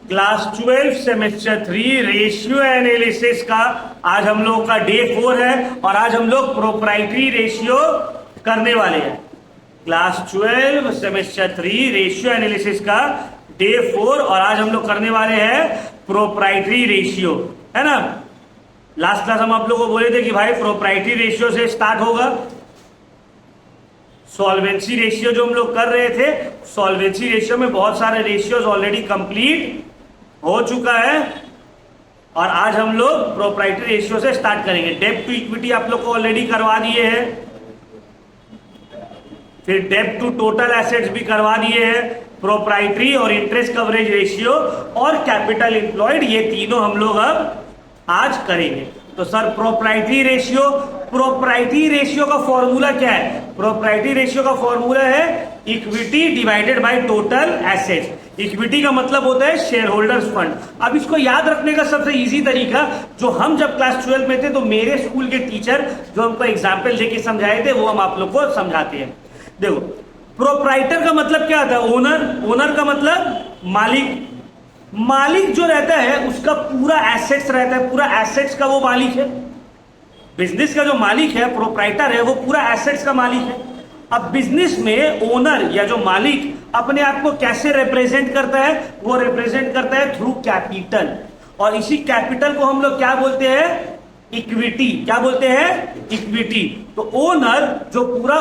Class 12 semester 3 ratio analysis का आज हम लोग का डे 4 है और आज हम लोग प्रोप्राइटरी रेशियो करने वाले हैं। क्लास 12 सेमेस्टर 3 रेशियो एनालिसिस का डे 4 और आज हम लोग करने वाले हैं प्रोप्राइटरी रेशियो, है ना। लास्ट क्लास हम आप लोगों को बोले थे कि भाई प्रोप्राइटरी रेशियो से स्टार्ट होगा। सॉल्वेंसी रेशियो जो हम लोग कर रहे थे, सॉल्वेंसी रेशियो में बहुत सारे रेशियोज ऑलरेडी कंप्लीट हो चुका है और आज हम लोग प्रोप्राइटरी रेशियो से स्टार्ट करेंगे। डेब्ट टू इक्विटी आप लोग को ऑलरेडी करवा दिए हैं, फिर डेब्ट टू टोटल एसेट्स भी करवा दिए हैं, प्रोप्राइटरी और इंटरेस्ट कवरेज रेशियो और कैपिटल एम्प्लॉयड, ये तीनों हम लोग अब आज करेंगे। तो सर प्रोप्राइटरी रेशियो का फॉर्मूला क्या है? प्रोप्राइटरी रेशियो का फॉर्मूला है equity divided by total assets. Equity का मतलब होता है शेयर होल्डर्स फंड। अब इसको याद रखने का सबसे इजी तरीका, जो हम जब क्लास 12 में थे तो मेरे स्कूल के टीचर जो हमको एग्जाम्पल देके समझाए थे वो हम आप लोग को समझाते हैं। देखो, प्रोप्राइटर का मतलब क्या होता है? ओनर का मतलब मालिक। मालिक जो रहता है उसका पूरा एसेट्स रहता है, पूरा एसेट्स का वो मालिक है। बिजनेस का जो मालिक है, प्रोप्राइटर है, वो पूरा एसेट्स का मालिक है। अब बिजनेस में ओनर या जो मालिक अपने आप को कैसे रिप्रेजेंट करता है? वो रिप्रेजेंट करता है थ्रू कैपिटल, और इसी कैपिटल को हम लोग क्या बोलते हैं? इक्विटी। क्या बोलते हैं? इक्विटी। तो ओनर जो पूरा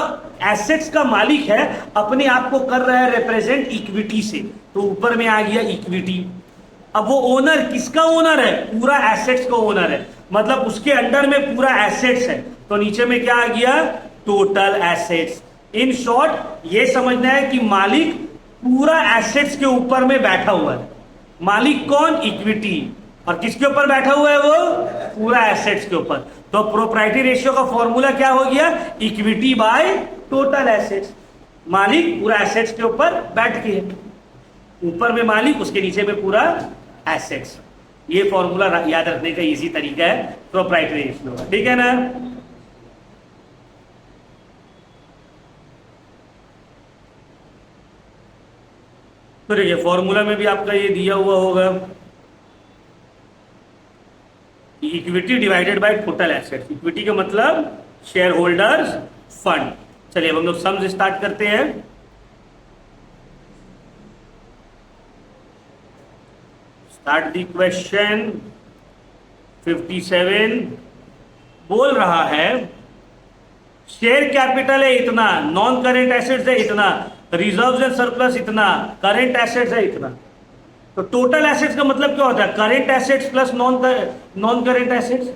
एसेट्स का मालिक है अपने आप को कर रहा है रिप्रेजेंट इक्विटी से, तो ऊपर में आ गया इक्विटी। अब वो ओनर किसका ओनर है? पूरा एसेट्स का ओनर है, मतलब उसके अंडर में पूरा एसेट्स है, तो नीचे में क्या आ गया? Total assets. इन शॉर्ट ये समझना है कि मालिक पूरा एसेट्स के ऊपर में बैठा हुआ है। मालिक कौन? इक्विटी। और किसके ऊपर बैठा हुआ है वो? पूरा एसेट्स के ऊपर। तो प्रोप्राइटरी रेशियो का फॉर्मूला क्या हो गया? Equity bye total assets. मालिक पूरा एसेट्स के ऊपर बैठ के है, ऊपर में मालिक, उसके नीचे में पूरा एसेट्स। ये फॉर्मूला याद रखने का इजी तरीका है प्रोप्राइटरी रेशियो का, ठीक है ना। तो देखिए फॉर्मूला में भी आपका ये दिया हुआ होगा, equity divided by total assets. Equity का मतलब शेयर होल्डर्स फंड। चलिए अब हम लोग सम्स स्टार्ट करते हैं। Start the question. 57 बोल रहा है शेयर कैपिटल है इतना, नॉन करेंट एसेट्स है इतना, रिजर्व्स एंड सरप्लस इतना, करेंट एसेट्स है इतना। तो टोटल एसेट्स का मतलब क्या होता है? Current assets plus non current assets.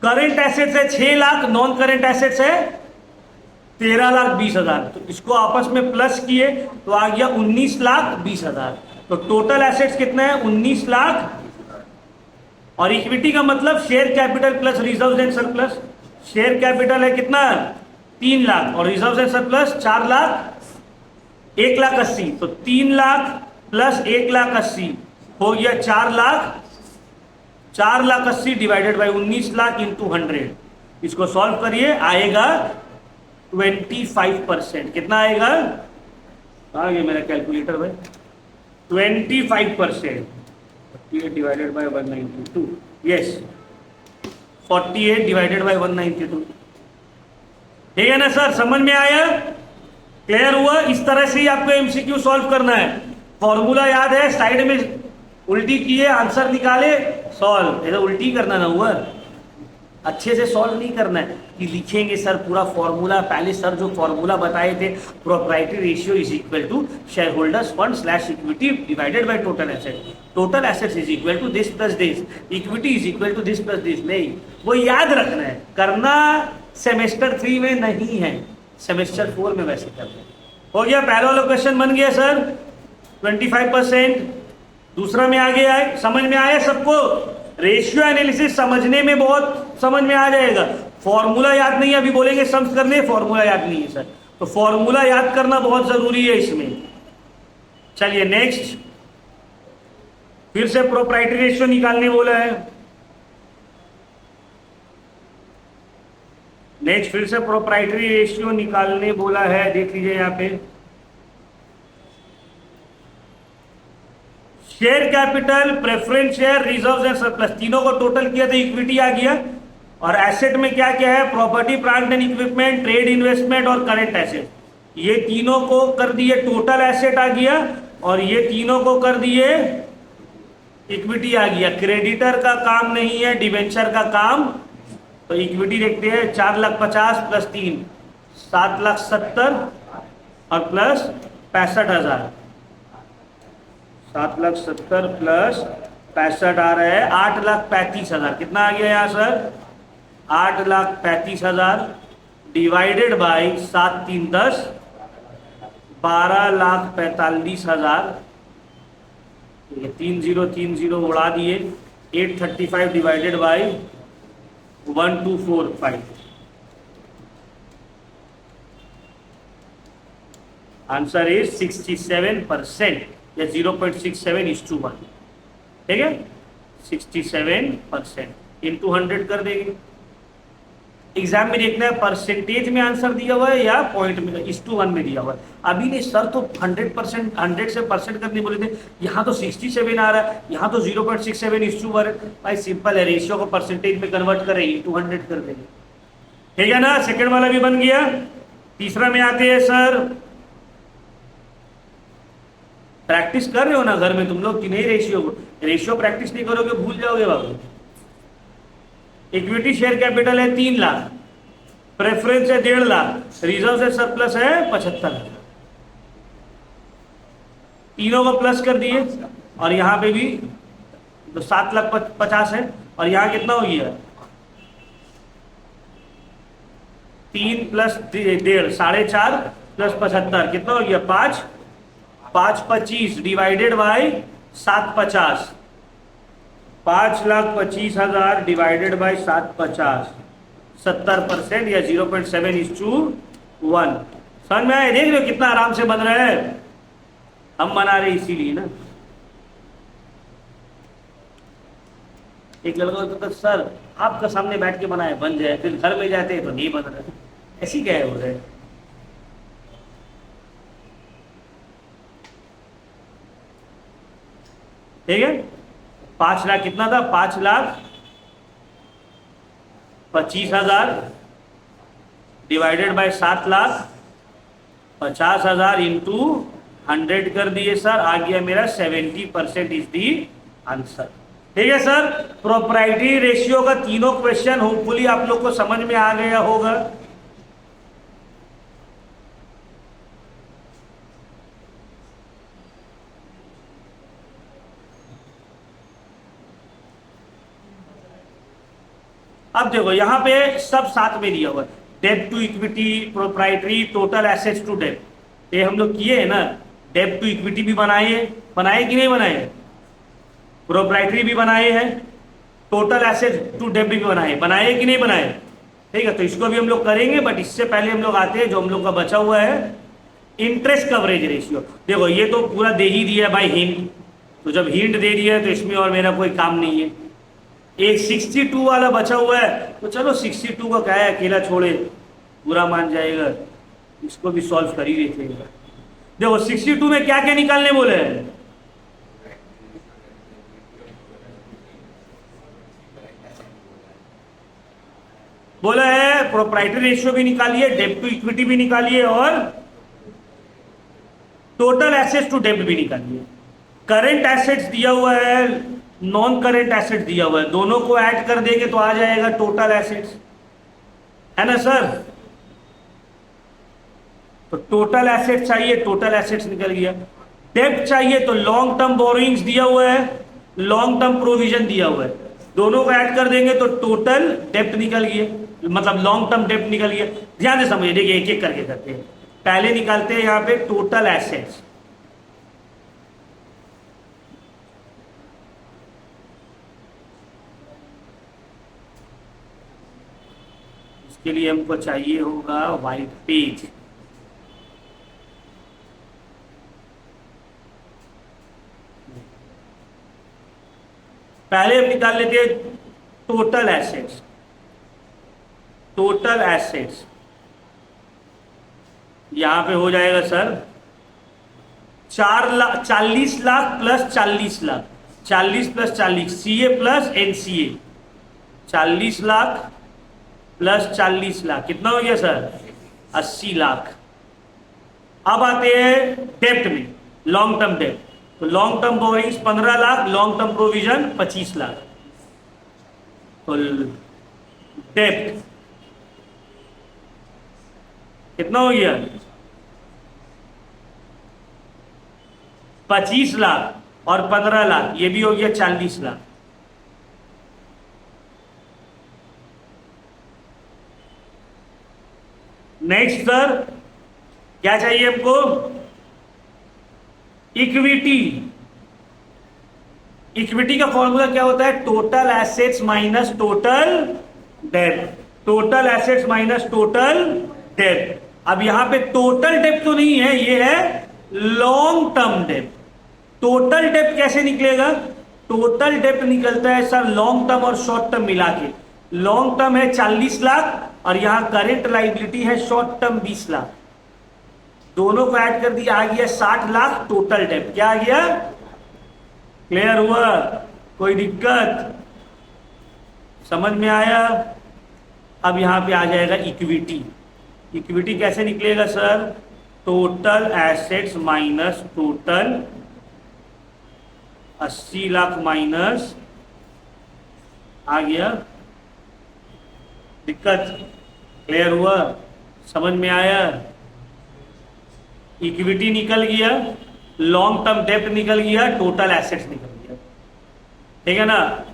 Current assets है 6 लाख, नॉन करेंट एसेट्स है 13,20,000। तो इसको आपस में प्लस किए तो आ गया 19,20,000। तो टोटल एसेट्स कितना है? 19 लाख। और इक्विटी का मतलब share capital plus reserves and surplus. Share capital है कितना? 3 लाख और रिजर्व्स एंड सरप्लस 4 लाख, 1,80,000। तो 3 लाख प्लस 1,80,000 हो गया 4 lakh. 4,80,000 divided by 19 lakh into 100। इसको सॉल्व करिए, आएगा 25%। कितना आएगा? आ गया मेरा कैलकुलेटर भाई। 25%। 48 divided by 192। Yes, 48 divided by 192। ठीक है ना सर, समझ में आया? क्लियर हुआ? इस तरह से ही आपको एमसीक्यू सॉल्व करना है। फॉर्मूला याद है, साइड में उल्टी किए, आंसर निकाले, सॉल्व। ऐसा उल्टी करना ना हुआ, अच्छे से सॉल्व नहीं करना है कि लिखेंगे सर पूरा फॉर्मूला। पहले सर जो फॉर्मूला बताए थे, proprietary ratio is equal to share holders fund slash equity divided by total assets. Total assets is equal to this plus this, equity is equal to this plus this. नहीं, वो याद रखना है, करना semester 3 में नहीं है, सेमेस्टर 4 में वैसे करना है। हो गया, पहला वाला क्वेश्चन बन गया सर 25%। दूसरा में आगे आए, समझ में आया सबको? रेशियो एनालिसिस समझने में बहुत समझ में आ जाएगा। फॉर्मूला याद नहीं है, अभी बोलेंगे सम्स करने, फॉर्मूला याद नहीं है सर, तो फॉर्मूला याद करना बहुत जरूरी है इसमें। चलिए नेक्स्ट, फिर से प्रोप्राइटरी रेशियो निकालने बोला है। नेक्स्ट फिर से प्रोप्राइटरी रेशियो निकालने बोला है, देख लीजिए यहां पे। Share capital, preference share, reserves and surplus, तीनों को टोटल किया तो इक्विटी आ गया। और एसेट में क्या क्या है, property plant and equipment, trade investment और करंट एसेट, ये तीनों को कर दिए टोटल एसेट आ गया, और ये तीनों को कर दिए इक्विटी आ गया। क्रेडिटर का काम नहीं है, डिवेंचर का काम। तो इक्विटी देखते हैं, 4,50,000 प्लस 3, 7,70,000 और प्लस 65,000, 7,70,000 प्लस 65 आ रहा है 8,35,000। कितना आ गया यहाँ सर, 8,35,000 डिवाइडेड बाई 7 3 10, 12,45,000। ये 3030 उड़ा दिए, 835 डिवाइडेड बाई 1245। आंसर इज 67% या 0.67:1। ठीक है, 67% इंटू 100 कर देंगे। एग्जाम में देखना है परसेंटेज में आंसर दिया हुआ है या पॉइंट में, 1:1 में दिया हुआ है। अभी नहीं सर, तो 100%, 100 से परसेंट करने बोले थे, यहाँ तो 67 आ रहा है, यहाँ तो 0.67:1 है। भाई सिंपल है, रेशियो को परसेंटेज में कन्वर्ट करें, इंटू 100 कर देंगे। ठीक है ना, सेकंड वाला भी बन गया। तीसरा में आते हैं सर, प्रैक्टिस कर रहे हो ना घर में तुम लोग कि नहीं, रेशियो प्रैक्टिस नहीं करोगे भूल जाओगे बाबू। इक्विटी शेयर कैपिटल है 3 लाख, प्रेफरेंस है 1.5 लाख, रिजर्व से सरप्लस है 75,000। तीनों को प्लस कर दिए, और यहां पे भी तो 7,50,000 है, और यहां कितना हो गया, 3 प्लस 1.5, 4.5 प्लस 75 कितना हो गया, 5, 5,25 डिवाइडेड बाई 750, 5,25,000 डिवाइडेड बाई 750, 70% या 0.7:1। समझ में आए, देख रहे हो कितना आराम से बन रहा है, हम बना रहे इसीलिए ना। एक लड़का होता था, सर आपका सामने बैठ के बनाए बन जाए, फिर घर में जाते हैं तो नहीं बन रहा, ऐसी क्या है हो रहा है। ठीक है, 5 लाख कितना था, 5,25,000 डिवाइडेड बाय 7,50,000 इंटू 100 कर दिए सर, आ गया मेरा 70% इज दी आंसर। ठीक है सर, प्रोप्राइटरी रेशियो का तीनों क्वेश्चन होपफुली आप लोग को समझ में आ गया होगा। अब देखो यहां पे सब साथ में दिया हुआ है, डेब्ट to equity, proprietary, total assets to डेब्ट, ये हम लोग किए हैं ना। डेब्ट टू इक्विटी भी बनाए कि नहीं बनाए, प्रोप्राइटरी भी बनाए हैं, टोटल एसेट्स टू डेब्ट भी बनाए कि नहीं बनाए। ठीक है, तो इसको भी हम लोग करेंगे, बट इससे पहले हम लोग आते हैं जो हम लोग का बचा हुआ है इंटरेस्ट कवरेज रेशियो। देखो ये तो पूरा दे ही दिया भाई हिंट, तो जब हिंट दे दिया है तो इसमें और मेरा कोई काम नहीं है। एक 62 वाला बचा हुआ है, तो चलो 62 का क्या है, अकेला छोड़े पूरा मान जाएगा, इसको भी सॉल्व कर ही देते हैं। देखो 62 में क्या क्या निकालने बोले हैं, बोला है प्रोप्राइटरी रेशियो भी निकालिए, डेब्ट टू इक्विटी भी निकालिए, और टोटल एसेट्स टू डेब्ट भी निकालिए। करंट एसेट्स दिया हुआ है, नॉन करंट एसेट्स दिया हुआ है, दोनों को ऐड कर देंगे तो आ जाएगा टोटल एसेट्स, है ना सर। तो टोटल एसेट्स चाहिए, टोटल एसेट्स निकल गया। डेब्ट चाहिए तो लॉन्ग टर्म बोरोइंग्स दिया हुआ है, लॉन्ग टर्म प्रोविजन दिया हुआ है, दोनों को ऐड कर देंगे तो टोटल डेब्ट निकल गया, मतलब लॉन्ग टर्म डेब्ट निकल गया। ध्यान से समझिए, देखिए एक एक करके करते हैं। पहले निकालते हैं यहां पे टोटल एसेट्स, इसके लिए हमको चाहिए होगा व्हाइट पेज। पहले हम निकाल लेते हैं टोटल एसेट्स, टोटल एसेट्स यहां पे हो जाएगा sir 4 lakh 40 lakh plus 40 lakh, 40 plus 40 CA plus NCA, 40 lakh plus 40 lakh कितना हो गया सर? 80 लाख। अब आते हैं डेप्ट में, लॉन्ग टर्म डेप्ट। तो long term borrowings 15 lakh, long term provision 25 lakh. तो डेप्ट कितना हो गया? 25 लाख और 15 लाख, ये भी हो गया 40 लाख। नेक्स्ट सर क्या चाहिए हमको? इक्विटी। इक्विटी का फॉर्मूला क्या होता है? Total assets minus total date, total assets minus total date. अब यहां पे टोटल डेट तो नहीं है, ये है long term debt. Total date कैसे निकलेगा? टोटल डेट निकलता है सर लॉन्ग टर्म और शॉर्ट टर्म मिला के। लॉन्ग टर्म है 40 लाख और यहां करेंट लाइबिलिटी है शॉर्ट टर्म 20 लाख, दोनों को ऐड कर दिया, आ गया 60 लाख टोटल डेट। क्या आ गया? क्लियर हुआ? कोई दिक्कत? समझ में आया? अब यहां पे आ जाएगा इक्विटी। इक्विटी कैसे निकलेगा sir? Total assets minus total 80 lakh minus, आ गया? दिक्कत? क्लियर हुआ? समझ में आया? इक्विटी निकल गया, लॉन्ग टर्म डेप्ट निकल गया, टोटल एसेट्स निकल गया। ठीक है ना?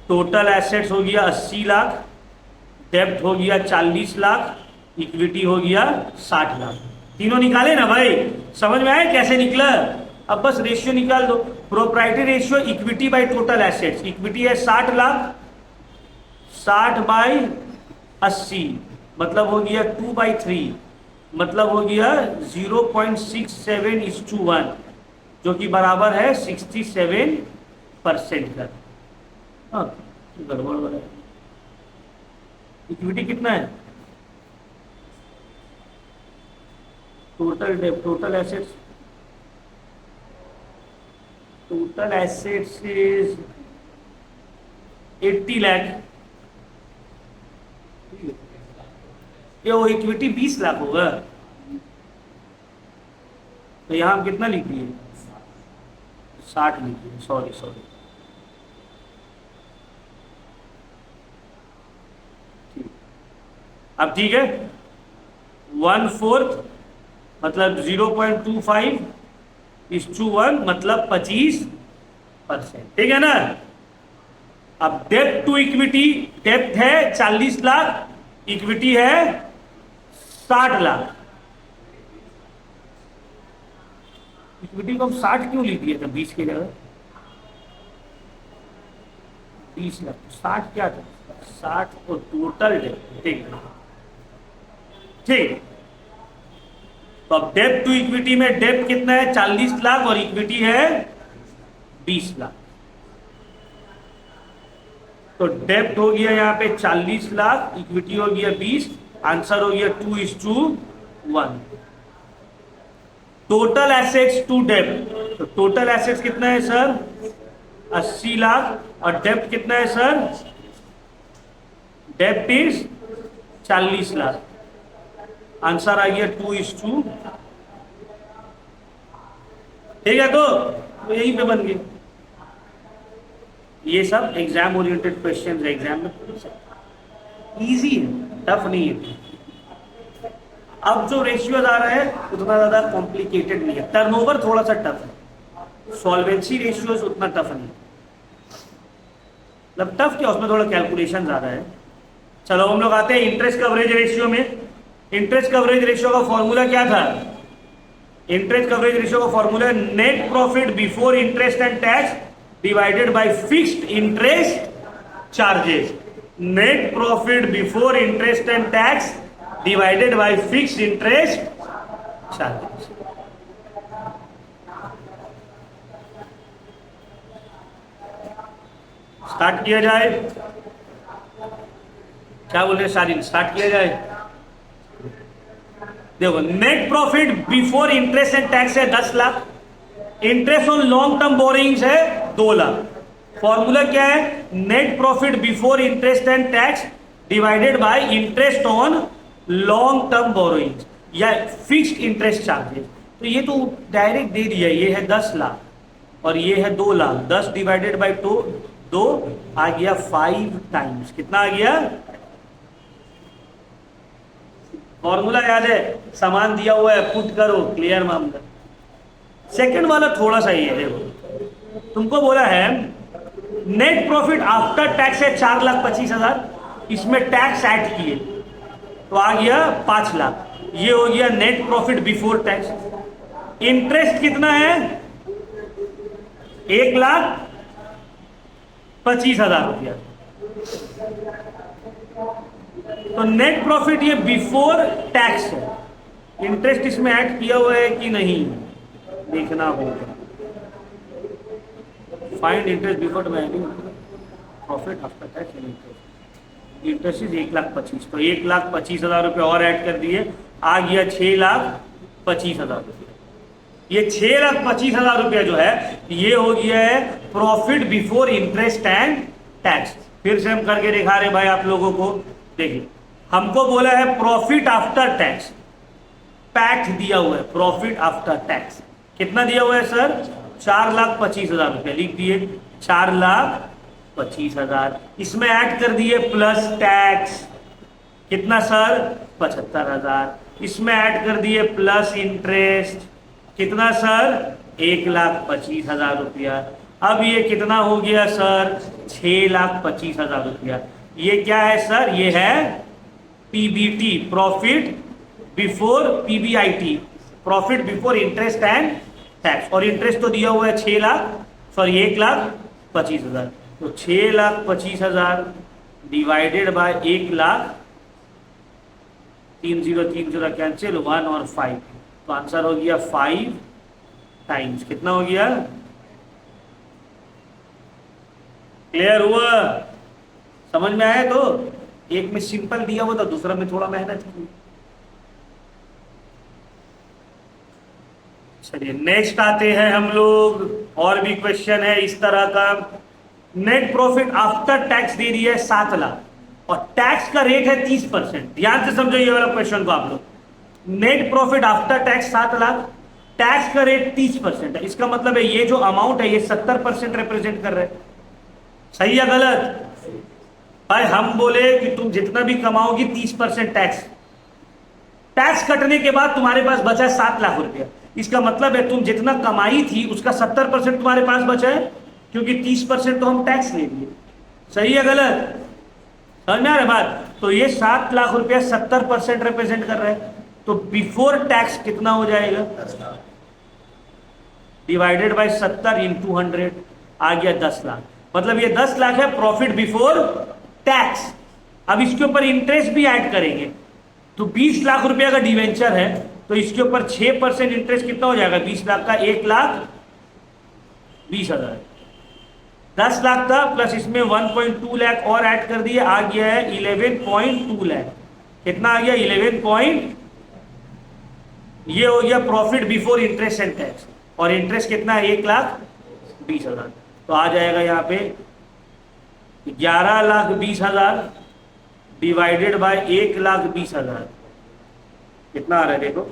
टोटल एसेट्स हो गया 80 लाख, डेप्ट हो गया 40 लाख, इक्विटी हो गया 60 लाख। तीनों निकाले ना भाई? समझ में आया कैसे निकला? अब बस रेशियो निकाल दो। Proprietary ratio equity bye total assets, equity है 60 लाख, 60 बाई 80 मतलब हो गया 2/3, मतलब हो गया 0.67:1, जो कि बराबर है 67% का। हाँ गड़बड़ हो रहा है। इक्विटी कितना है? Total date, total assets, total assets is 80 lakh. ये वो इक्विटी 20 लाख होगा, तो यहां हम कितना लिख दिए? 60 लिख दिए, सॉरी। अब ठीक है, 1/4 मतलब 0.25:1 मतलब 25%। ठीक है ना? अब डेप्ट टू इक्विटी, डेप्ट है 40 लाख, इक्विटी है 60 लाख। इक्विटी को हम 60 क्यों लिख दिए थे 20 की जगह? 20 लाख, 60 क्या था? 60 और टोटल डेप्ट। ठीक। तो अब डेप्ट टू इक्विटी में डेप्ट कितना है? 40 लाख और इक्विटी है 20 लाख। तो डेप्ट हो गया यहां पे 40 लाख, इक्विटी हो गया 20, आंसर हो गया 2:1। टोटल एसेट्स टू डेप्ट, तो टोटल एसेट्स कितना है सर? 80 लाख और डेप्ट कितना है सर? डेप्ट इज 40 लाख, आंसर आ गया 2:2। ठीक है, तो यहीं पे बन गए। ये सब एग्जाम ओरिएंटेड क्वेश्चंस है, एग्जाम में इजी है, टफ नहीं है। अब जो रेशियोज आ रहा है उतना ज्यादा कॉम्प्लिकेटेड नहीं है, टर्नओवर थोड़ा सा टफ है, सॉल्वेंसी रेशियोज उतना टफ नहीं, मतलब टफ क्या, उसमें थोड़ा कैलकुलेशन ज्यादा है। चलो हम लोग आते हैं इंटरेस्ट कवरेज रेशियो में। इंटरेस्ट कवरेज रेशियो का फॉर्मूला क्या था? इंटरेस्ट कवरेज रेशियो का formula net profit before interest and tax divided bye fixed interest charges. Net profit before interest and tax divided bye fixed interest charges. Start किया जाए, क्या बोल रहे सारी? स्टार्ट किया जाए। देखो net profit before interest and tax है 10 lakh, interest on long term borrowings है 2 लाख। फॉर्मूला क्या है? Net profit before interest and tax divided by interest on long term borrowings या फिक्स्ड इंटरेस्ट चार्जेस। तो ये तो डायरेक्ट दे दिया, ये है 10 लाख और ये है 2 लाख। 10 डिवाइडेड बाय 2 आ गया 5 टाइम्स। कितना आ गया? फॉर्मूला याद है, सामान दिया हुआ है, पुट करो, क्लियर मामला। सेकंड वाला थोड़ा सा ये देखो, तुमको बोला है नेट प्रॉफिट आफ्टर टैक्स है 4,25,000, इसमें टैक्स ऐड किए तो आ गया 5 लाख। ये हो गया net profit before tax. Interest कितना है? 1,25,000 रुपया। तो नेट प्रॉफिट ये बिफोर टैक्स है। इंटरेस्ट इसमें ऐड किया हुआ है कि नहीं देखना होगा। Find interest before profit after tax and interest is 1,25,000। तो 1,25,000 रुपये और ऐड कर दिए, आ गया 6,25,000 रुपये। ये 6,25,000 रुपया जो है ये हो गया है profit before interest and tax. फिर से हम करके दिखा रहे भाई आप लोगों को। देखिए, हमको बोला है प्रॉफिट आफ्टर टैक्स, पैट दिया हुआ है प्रॉफिट आफ्टर टैक्स। कितना दिया हुआ है सर? 4,25,000 रुपये लिख दिए, 4,25,000। इसमें ऐड कर दिए प्लस टैक्स, कितना सर? 75,000। इसमें ऐड कर दिए प्लस इंटरेस्ट, कितना सर? 1,25,000 रुपया। अब ये कितना हो गया सर? 6,25,000 रुपया। ये क्या है सर? ये है PBT, profit before PBIT, profit before interest and tax. और इंटरेस्ट तो दिया हुआ है 1,25,000। तो 6,25,000 डिवाइडेड बाय 1,00,000, 3,030 कैंसिल, 1 और 5, तो आंसर हो गया 5 टाइम्स। कितना हो गया? क्लियर हुआ? समझ में आया? तो एक में सिंपल दिया हुआ था, दूसरा में थोड़ा मेहनत की। चलिए नेक्स्ट आते हैं हम लोग। और भी क्वेश्चन है इस तरह का। नेट प्रॉफिट आफ्टर टैक्स दे दिया है 7 लाख और टैक्स का रेट है 30%। ध्यान से समझो ये वाला क्वेश्चन को आप लोग। Net profit after tax 7 lakh, tax का रेट 30% है। इसका मतलब है ये जो अमाउंट है ये 70% रिप्रेजेंट कर रहे हैं। सही या गलत? भाई हम बोले कि तुम जितना भी कमाओगी 30% टैक्स, टैक्स कटने के बाद तुम्हारे पास बचा 7 लाख रुपया। इसका मतलब है तुम जितना कमाई थी उसका 70% तुम्हारे पास बचा है, क्योंकि 30% तो हम टैक्स ले लिए। सही है गलत? समझ में आ रहा है बात? तो ये 7 लाख रुपया 70% रिप्रेजेंट कर रहा है। तो बिफोर टैक्स कितना हो जाएगा? डिवाइडेड बाय 70 इंटू 100 आ गया 10 लाख। मतलब ये 10 लाख है प्रॉफिट बिफोर टैक्स। अब इसके ऊपर इंटरेस्ट भी ऐड करेंगे तो 20 लाख रुपया का डिवेंचर है, तो इसके ऊपर 6% इंटरेस्ट कितना हो जाएगा? 20 लाख का 1,20,000। 10 लाख था प्लस इसमें 1.2 लाख और ऐड कर दिए, आ गया है 11.2 लाख। कितना आ गया? 11 ये हो गया profit before interest and tax. और इंटरेस्ट कितना है? 1,20,000। तो आ जाएगा यहाँ पे 11,20,000 डिवाइडेड बाय 1,20,000। कितना आ रहा है देखो?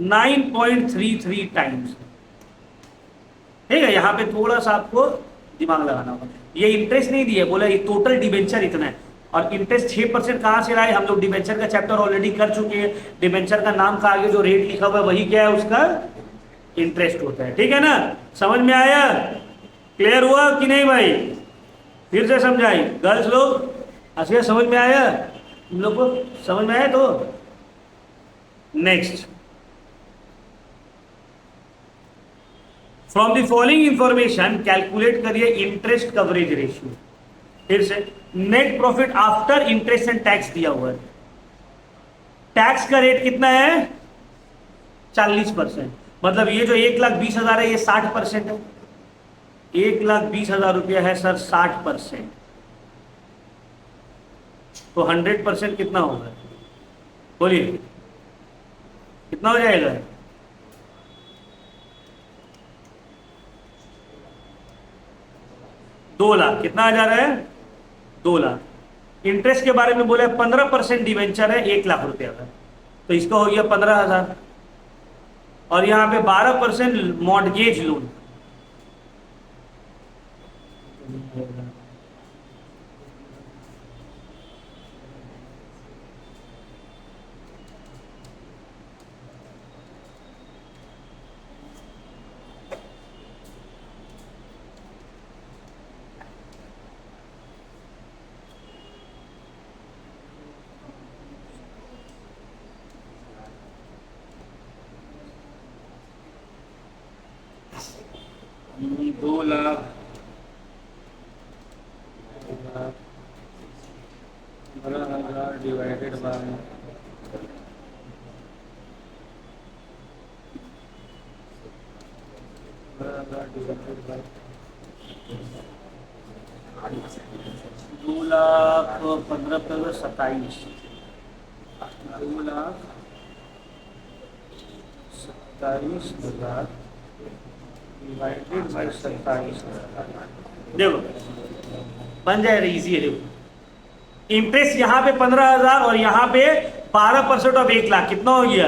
9.33 टाइम्स। ठीक है, यहां पे थोड़ा सा आपको दिमाग लगाना होगा। ये इंटरेस्ट नहीं दिया, बोला ये टोटल डिबेंचर इतना है। और इंटरेस्ट 6% कहां से लाए? हम लोग डिबेंचर का चैप्टर ऑलरेडी कर चुके हैं। डिबेंचर का नाम का आगे जो रेट लिखा हुआ है वही क्या है? उसका इंटरेस्ट होता है। ठीक है ना? समझ में आया? क्लियर हुआ कि नहीं भाई? फिर से समझाई गर्ल्स लोग, आसिया समझ में आया? तुम लोग को समझ में आया? तो next, from the following information calculate करिए इंटरेस्ट कवरेज रेशियो। फिर से net profit after interest and tax दिया हुआ है। टैक्स का रेट कितना है? 40%। मतलब ये जो 1,20,000 है ये 60% है। 1,20,000 रुपया है सर 60%। तो 100% कितना होगा? बोलिए कितना हो जाएगा? 2 लाख। कितना आ जा रहा है? 2 लाख। इंटरेस्ट के बारे में बोले 15% डिवेंचर है 1 लाख रुपया का, तो इसका हो गया 15,000। और यहां पे 12% मॉर्गेज लोन, दो lakh 15,000 divided by 2,15,27। 2,27,000 divided by 27,000। देखो बन जाए रही इजी है। देखो इंटरेस्ट यहां पे 15,000 और यहां पे 12% ऑफ 1 लाख, कितना हो गया?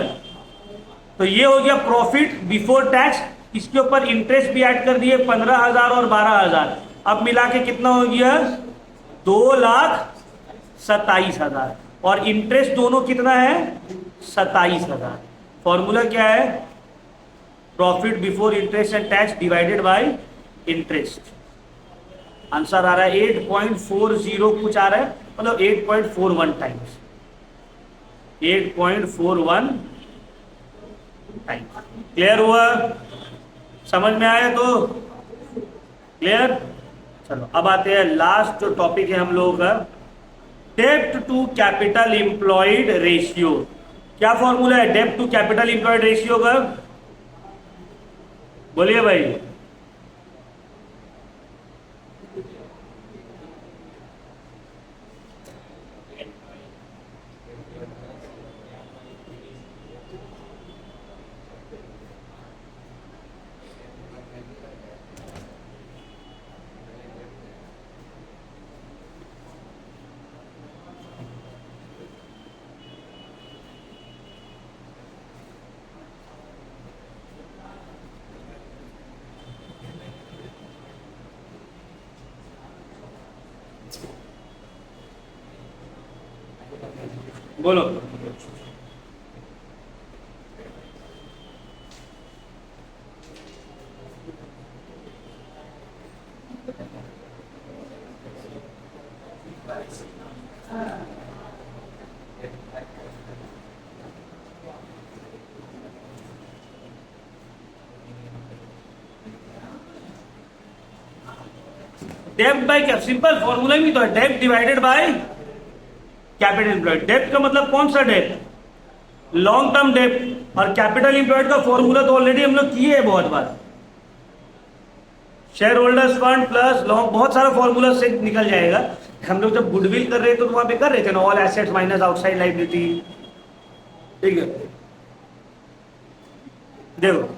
तो ये हो गया प्रॉफिट बिफोर टैक्स। इसके ऊपर इंटरेस्ट भी ऐड कर दिए 15,000 और 12,000, अब मिला के कितना हो गया? 2,27,000। और इंटरेस्ट दोनों कितना है? 27,000। फॉर्मूला क्या है? Profit before interest and tax divided by interest. Answer आ रहा है 8.40 कुछ आ रहा है, मतलब 8.41 टाइम्स। 8.41 टाइम्स। क्लियर हुआ? समझ में आया तो क्लियर। चलो अब आते हैं लास्ट जो टॉपिक है हम लोगों का, डेब्ट टू कैपिटल एम्प्लॉयड रेशियो। क्या फॉर्मूला है डेब्ट टू कैपिटल एम्प्लॉयड रेशियो का? बोलिए भाई। बोलो। डेब्ट बाय क्या, सिंपल फॉर्मूला ही तो है, डेब्ट डिवाइडेड बाय कैपिटल एम्प्लॉयड। डेब्ट का मतलब कौन सा डेब्ट? लॉन्ग टर्म डेब्ट। और कैपिटल एम्प्लॉयड का फॉर्मूला तो ऑलरेडी हम लोग किए हैं बहुत बार, share holders fund plus long, बहुत सारा फॉर्मूला से निकल जाएगा। हम लोग जब गुडविल कर रहे थे तो वहां पे कर रहे थे ना, all assets minus outside liability. ठीक है, देखो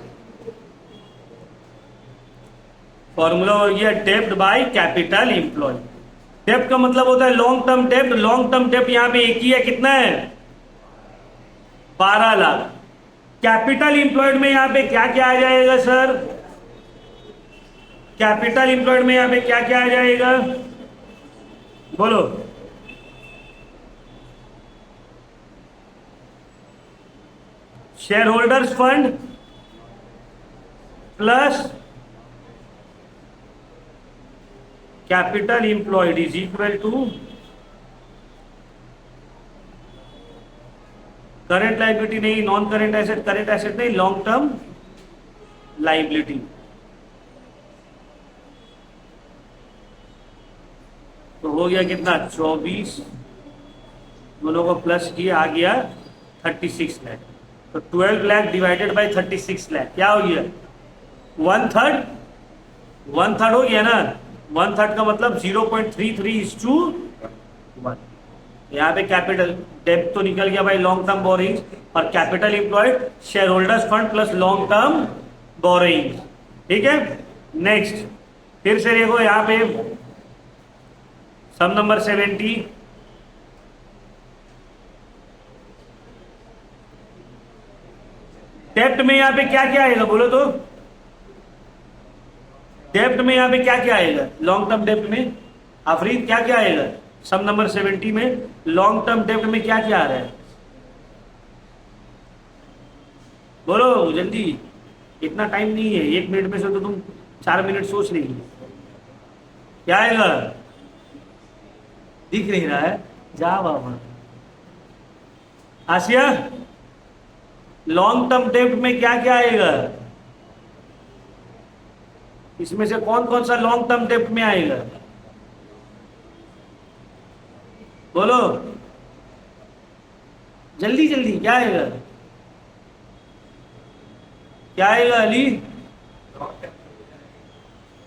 फॉर्मूला हो गया डेब्ट बाय कैपिटल एम्प्लॉय। डेब्ट का मतलब होता है लॉन्ग टर्म डेब्ट। लॉन्ग टर्म डेब्ट यहां पे एक ही है, कितना है? 12 लाख। कैपिटल एम्प्लॉयड में यहां पे क्या क्या आ जाएगा सर? कैपिटल एम्प्लॉयड में यहां पे क्या क्या आ जाएगा? बोलो। Share holders fund plus capital employed is equal to current liability नहीं, non current asset, current asset नहीं, लॉन्ग टर्म लाइबिलिटी। तो हो गया कितना? 24, दोनों को प्लस किया, आ गया 36 लाख। तो 12 लाख डिवाइडेड बाय 36 लाख क्या हो गया? 1/3। 1/3 हो गया ना। 1/3 का मतलब 0.33:1। यहाँ पे कैपिटल डेब्ट तो निकल गया भाई लॉन्ग टर्म बोरिंग, और capital employed share holders fund plus long term borrowing. ठीक है, नेक्स्ट फिर से देखो यहाँ पे सम नंबर 70। डेब्ट में यहाँ पे क्या क्या आएगा बोलो तो, डेब्ट में यहाँ पे क्या क्या आएगा, लॉन्ग टर्म डेब्ट में आफरीन क्या क्या आएगा, सम नंबर 70 में लॉन्ग टर्म डेब्ट में क्या क्या आ रहा है, बोलो जल्दी, इतना टाइम नहीं है, 1 मिनट में से तो तुम 4 मिनट सोच रही, क्या आएगा, दिख नहीं रहा है, जा बाबा आसिया, लॉन्ग टर्म डेब्ट में क्या क्या आएगा, इसमें से कौन कौन सा लॉन्ग टर्म डेब्ट में आएगा, बोलो जल्दी जल्दी, क्या आएगा, क्या आएगा अली,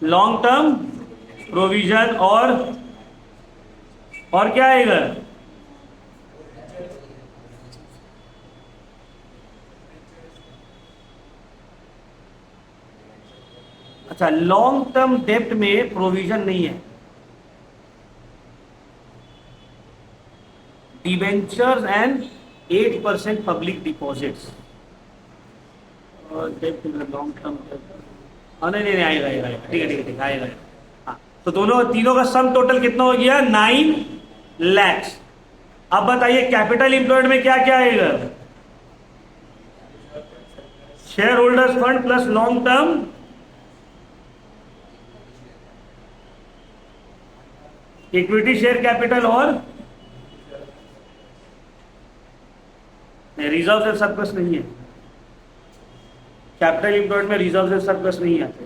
लॉन्ग टर्म प्रोविजन और क्या आएगा, अच्छा लॉन्ग टर्म डेब्ट में प्रोविजन नहीं है, डिबेंचर्स एंड 8% पब्लिक डिपॉजिट्स और डेब्ट में लॉन्ग टर्म नहीं नहीं आएगा आएगा, ठीक है ठीक है आएगा, हाँ तो दोनों तीनों का सम टोटल कितना हो गया 9 लाख। अब बताइए कैपिटल इंप्लॉयड में क्या क्या आएगा, share holders fund plus long term equity share capital और रिजर्व से सरप्लस नहीं है, कैपिटल इंप्लॉयड में रिजर्व से सरप्लस नहीं आते।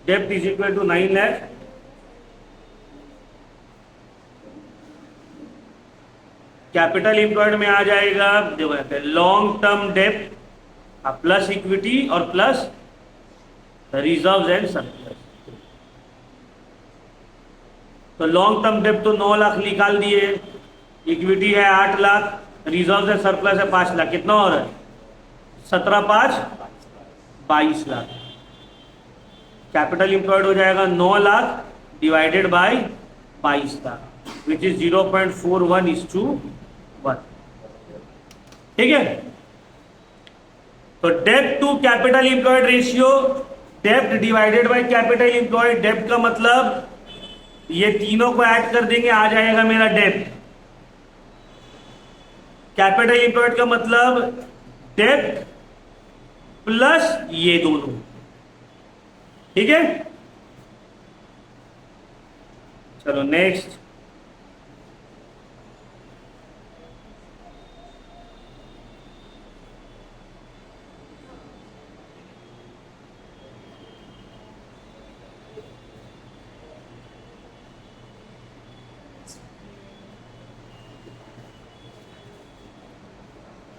डेब्ट is equal to 9 lakh, capital employed में आ जाएगा देखो लॉन्ग टर्म डेब्ट प्लस इक्विटी और प्लस रिजर्व एंड सरप्लस, तो लॉन्ग टर्म डेब्ट तो 9 लाख निकाल दिए, इक्विटी है 8 लाख, रिजर्व एंड सरप्लस है 5 लाख, कितना हो रहा है 17 5 22 लाख, कैपिटल इंप्लॉयड हो जाएगा 9 lakh divided by 22 lakh which is 0.41:1, ठीक है। तो डेब्ट टू कैपिटल इंप्लॉयड रेशियो, डेब्ट डिवाइडेड बाय कैपिटल इंप्लॉयड, डेब्ट का मतलब ये तीनों को ऐड कर देंगे आ जाएगा मेरा डेब्ट, कैपिटल इंप्लॉयड का मतलब डेब्ट प्लस ये दोनों, ठीक है। चलो नेक्स्ट,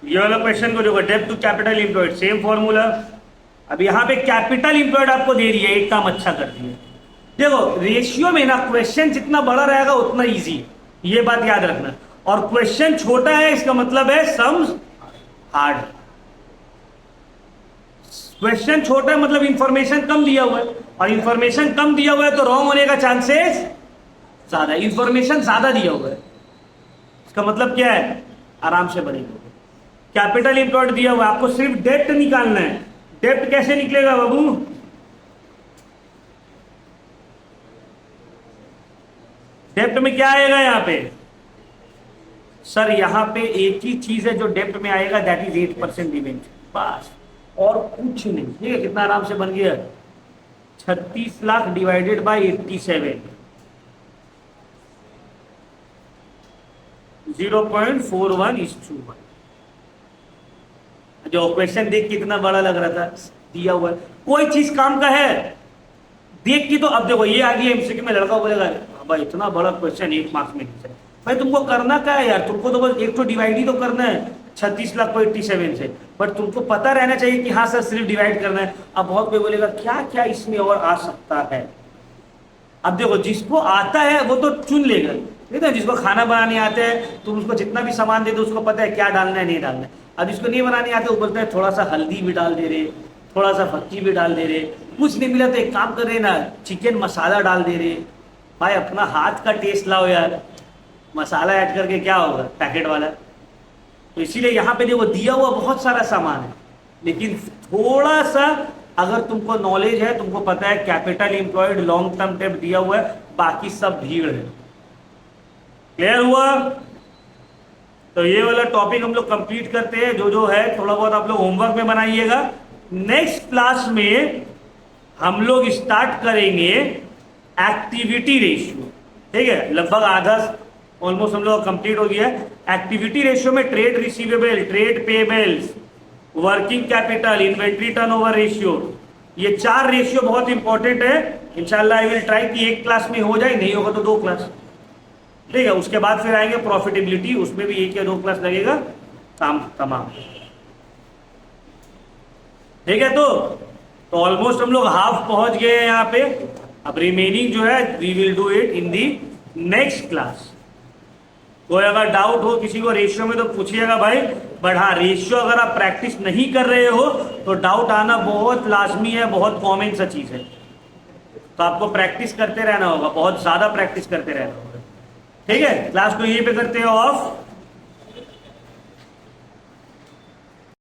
ये वाला क्वेश्चन को देखो, डेब्ट to capital employed same formula, अब यहां पे कैपिटल इंप्लॉयड आपको दे रही है, एक काम अच्छा कर दिया, देखो रेशियो में ना क्वेश्चन जितना बड़ा रहेगा उतना इजी, ये बात याद रखना, और क्वेश्चन छोटा है इसका मतलब है सम्स हार्ड, क्वेश्चन छोटा है मतलब इंफॉर्मेशन कम दिया हुआ है, और इंफॉर्मेशन कम दिया हुआ है तो रॉन्ग होने का चांसेस ज्यादा, इंफॉर्मेशन ज्यादा दिया हुआ है, इसका मतलब क्या है आराम से बनेगा। कैपिटल इंप्लॉयड दिया हुआ है, आपको सिर्फ डेब्ट निकालना है, डेब्ट कैसे निकलेगा बाबू, डेब्ट में क्या आएगा यहां पे सर, यहां पे एक ही चीज है जो डेब्ट में आएगा, दैट इज 8% डिवेंचर, बस और कुछ नहीं, ठीक है। कितना आराम से बन गया 36 लाख डिवाइडेड बाय 87, 0.41:1, जो क्वेश्चन देख कितना बड़ा लग रहा था, दिया हुआ है कोई चीज काम का है, देख के तो अब देखो ये आ गई एमसीक्यू में, लड़का बोलेगा भाई इतना बड़ा क्वेश्चन 1 मार्क्स में है। भाई तुमको करना क्या है यार, तुमको तो बस एक तो डिवाइड ही तो करना है 36,87 से, बट तुमको पता रहना चाहिए कि हाँ सर सिर्फ डिवाइड करना है। अब बहुत कोई बोलेगा क्या क्या इसमें और आ सकता है। अब देखो जिसको आता है वो तो चुन लेगा, नहीं तो जिसको खाना बनाने आता है तुम उसको जितना भी सामान दे दो उसको पता है क्या डालना है नहीं डालना है। अब जिसको नहीं बनाने आते वो बोलते हैं थोड़ा सा हल्दी भी डाल दे रहे, थोड़ा सा फक्की भी डाल दे रहे, कुछ नहीं मिला तो एक काम कर रहे ना चिकन मसाला डाल दे रहे। भाई अपना हाथ का टेस्ट लाओ यार, मसाला ऐड करके क्या होगा पैकेट वाला। तो इसीलिए यहाँ पे देखो दिया हुआ बहुत सारा सामान है, लेकिन थोड़ा सा अगर तुमको नॉलेज है, तुमको पता है कैपिटल एम्प्लॉयड लॉन्ग टर्म डेब्ट दिया हुआ है, बाकी सब भीड़ है। क्लियर हुआ? तो ये वाला टॉपिक हम लोग कंप्लीट करते हैं, जो जो है थोड़ा बहुत आप लोग होमवर्क में बनाइएगा। नेक्स्ट क्लास में हम लोग स्टार्ट करेंगे एक्टिविटी रेशियो, ठीक है, लगभग आधा ऑलमोस्ट हम लोग कंप्लीट हो गया है। एक्टिविटी रेशियो में trade receivable, trade payables, working capital, inventory turnover ratio, ये 4 रेशियो बहुत इंपॉर्टेंट है। इंशाल्लाह आई विल ट्राई कि एक क्लास में हो जाए, नहीं होगा तो 2 क्लास, ठीक है। उसके बाद फिर आएंगे प्रॉफिटेबिलिटी, उसमें भी 1 या 2 क्लास लगेगा, काम तमाम, ठीक है। तो ऑलमोस्ट हम लोग हाफ पहुंच गए हैं यहाँ पे। अब रिमेनिंग जो है we will do it in the next class. कोई अगर डाउट हो किसी को रेशियो में तो पूछिएगा भाई, बट हाँ रेशियो अगर आप प्रैक्टिस नहीं कर रहे हो तो डाउट आना बहुत लाजमी है, बहुत कॉमन सा चीज है। तो आपको प्रैक्टिस करते रहना होगा, बहुत ज्यादा प्रैक्टिस करते रहना होगा, ठीक है। क्लास को यहीं पे करते हैं ऑफ।